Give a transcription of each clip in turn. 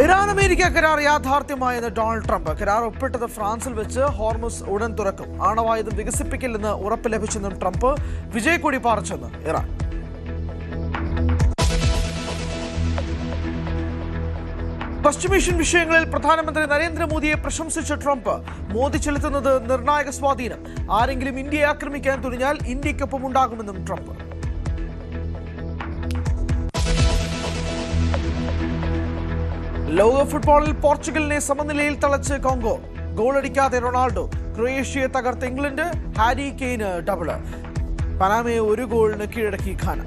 Iran America കരാർ യാഥാർത്ഥ്യമായെന്ന് Donald Trump. കരാർ ഒപ്പിട്ടത് ഫ്രാൻസിൽ വെച്ച്. ഹോർമുസ് ഉടൻ തുറക്കും. ആണവായുധം വികസിപ്പിക്കില്ലെന്ന് ഉറപ്പ് ലഭിച്ചെന്നും ട്രംപ്. വിജയക്കൊടി പാറിച്ചെന്ന് ഇറാൻ. പശ്ചിമേഷ്യൻ വിഷയങ്ങളിൽ പ്രധാനമന്ത്രി നരേന്ദ്രമോദിയെ പ്രശംസിച്ച ട്രംപ്. മോദി ചെലുത്തുന്നത് നിർണായക സ്വാധീനം. ആരെങ്കിലും ഇന്ത്യയെ ആക്രമിക്കാൻ തുനിഞ്ഞാൽ ഇന്ത്യക്കൊപ്പം ഉണ്ടാകുമെന്നും ട്രംപ്. ലോക ഫുട്ബോളിൽ പോർച്ചുഗലിനെ സമനിലയിൽ തളച്ച് കോങ്കോ. ഗോളടിക്കാതെ റൊണാൾഡോ. ക്രൊയേഷ്യയെ തകർത്ത് ഇംഗ്ലണ്ട്. Harry Kane double. പനാമയെ ഒരു ഗോളിന് കീഴടക്കി ഘാന.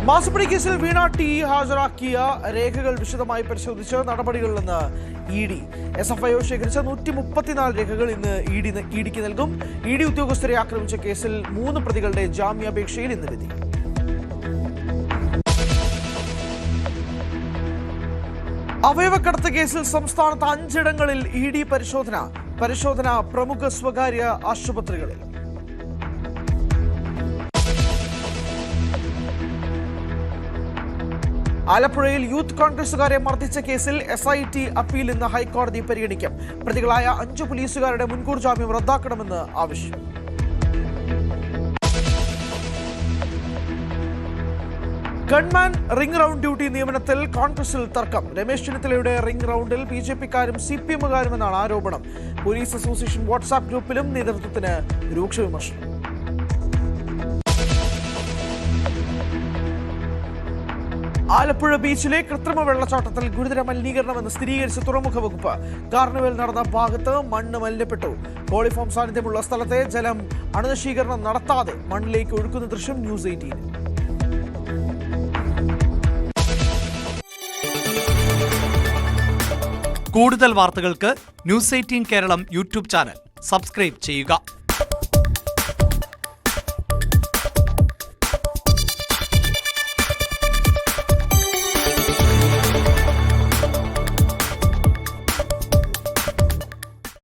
മാസപ്പടി കേസിൽ വീണ ടി ഹാജരാക്കിയ രേഖകൾ വിശദമായി പരിശോധിച്ച് നടപടികളിലെന്ന് ഇഡി. SFIO ശേഖരിച്ച 134 രേഖകൾ ഇന്ന് ഇഡിക്ക് നൽകും. ഇഡി ഉദ്യോഗസ്ഥരെ ആക്രമിച്ച കേസിൽ 3 പ്രതികളുടെ ജാമ്യാപേക്ഷയിൽ ഇന്ന് വിധി. അവയവക്കടത്ത് കേസിൽ സംസ്ഥാനത്ത് 5 ഇടങ്ങളിൽ ഇഡി പരിശോധന പ്രമുഖ സ്വകാര്യ ആശുപത്രികളിൽ. ആലപ്പുഴയിൽ യൂത്ത് കോൺഗ്രസുകാരെ മർദ്ദിച്ച കേസിൽ SIT അപ്പീൽ ഇന്ന് ഹൈക്കോടതി പരിഗണിക്കും. പ്രതികളായ 5 പോലീസുകാരുടെ മുൻകൂർ ജാമ്യം റദ്ദാക്കണമെന്ന് ആവശ്യം. ഗൺമാൻ റിംഗ് റൗണ്ട് ഡ്യൂട്ടി നിയമനത്തിൽ കോൺഗ്രസിൽ തർക്കം. രമേശ് ചെന്നിത്തലയുടെ റിംഗ് റൗണ്ടിൽ BJP-ക്കാരും CPM-കാരുമെന്നാണ് ആരോപണം. പോലീസ് അസോസിയേഷൻ വാട്സാപ്പ് ഗ്രൂപ്പിലും നേതൃത്വത്തിന് രൂക്ഷ വിമർശനം. ആലപ്പുഴ ബീച്ചിലെ കൃത്രിമ വെള്ളച്ചാട്ടത്തിൽ ഗുരുതര മലിനീകരണമെന്ന് സ്ഥിരീകരിച്ച തുറമുഖ വകുപ്പ്. കാർണിവൽ നടന്ന ഭാഗത്ത് മണ്ണ് മലിനപ്പെട്ടു. കോളിഫോം സാന്നിധ്യമുള്ള സ്ഥലത്തെ ജലം അണുനശീകരണം നടത്താതെ മണ്ണിലേക്ക് ഒഴുക്കുന്ന ദൃശ്യം ന്യൂസ് 18. കൂടുതൽ വാർത്തകൾക്ക് news 18 Keralam YouTube channel subscribe ചെയ്യുക.